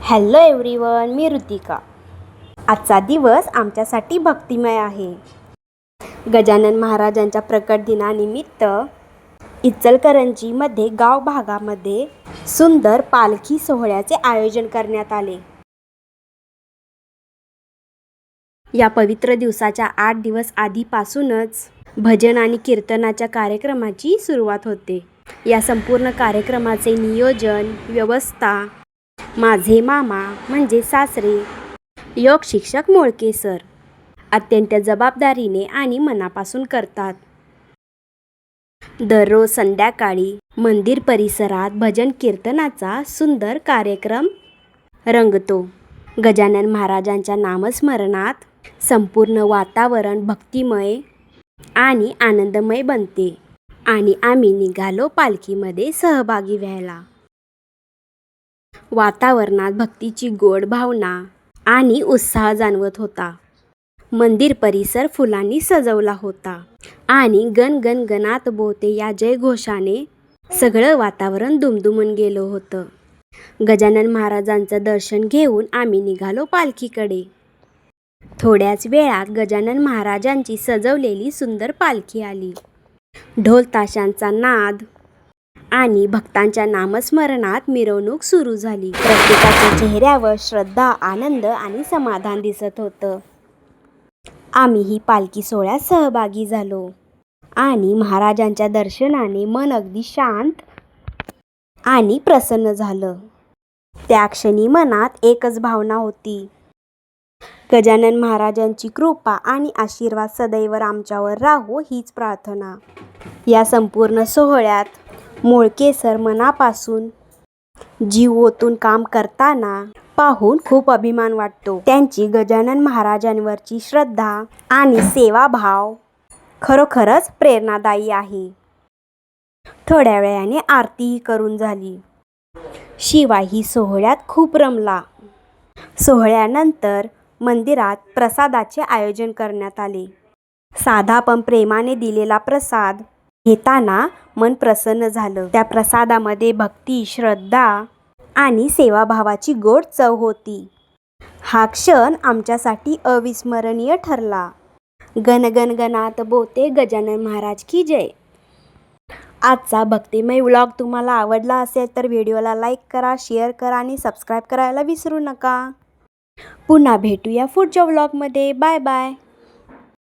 Hello everyone, मी ऋतिका। आजचा दिवस आमच्यासाठी भक्तिमय आहे। गजानन महाराजांच्या प्रकट दिनानिमित्त इचलकरंजीमध्ये गाव भागामध्ये सुंदर पालखी सोहळ्याचे आयोजन करण्यात आले। या पवित्र दिवसाच्या 8 दिवस आधीपासूनच भजन आणि कीर्तनाच्या कार्यक्रमाची सुरुवात होते। या संपूर्ण कार्यक्रमाचे नियोजन, व्यवस्था माझे मामा म्हणजे सासरे योग शिक्षक मोळके सर अत्यंत जबाबदारीने आणि मनापासून करतात। दररोज संध्याकाळी मंदिर परिसरात भजन कीर्तनाचा सुंदर कार्यक्रम रंगतो। गजानन महाराजांच्या नामस्मरणात संपूर्ण वातावरण भक्तिमय आणि आनंदमय बनते आणि आम्ही निघालो पालखीमध्ये सहभागी व्हायला। वातावरणात भक्तीची गोड भावना आणि उत्साह जाणवत होता। मंदिर परिसर फुलांनी सजवला होता आणि गण गण गणात बोलते या जयघोषाने सगळं वातावरण दुमदुमून गेलं होतं। गजानन महाराजांचं दर्शन घेऊन आम्ही निघालो पालखीकडे। थोड्याच वेळात गजानन महाराजांची सजवलेली सुंदर पालखी आली। ढोल ताशांचा नाद आणि भक्तांच्या नामस्मरणात मिरवणूक सुरू झाली। प्रत्येकाच्या चेहऱ्यावर श्रद्धा, आनंद आणि समाधान दिसत होतं। आम्हीही पालखी सोहळ्यात सहभागी झालो आणि महाराजांच्या दर्शनाने मन अगदी शांत आणि प्रसन्न झालं। त्या क्षणी मनात एकच भावना होती, गजानन महाराजांची कृपा आणि आशीर्वाद सदैव आमच्यावर राहो हीच प्रार्थना। या संपूर्ण सोहळ्यात मोळके सर मनापासून जीव ओतून काम करताना पाहून खूप अभिमान वाटतो। त्यांची गजानन महाराजांवरची श्रद्धा आणि सेवाभाव खरोखरच प्रेरणादायी आहे। थोड्या वेळाने आरतीही करून झाली, शिवाही सोहळ्यात खूप रमला। सोहळ्यानंतर मंदिरात प्रसादाचे आयोजन करण्यात आले। साधा पण प्रेमाने दिलेला प्रसाद घेताना मन प्रसन्न झालं। त्या प्रसादामध्ये भक्ती, श्रद्धा आणि सेवाभावाची गोड चव होती। हा क्षण आमच्यासाठी अविस्मरणीय ठरला। गण गण गणात बोलते गजानन महाराज की जय। आजचा भक्तिमय व्लॉग तुम्हाला आवडला असेल तर व्हिडिओला लाईक करा, शेअर करा आणि सबस्क्राईब करायला विसरू नका। पुन्हा भेटूया पुढच्या व्लॉगमध्ये। Bye bye.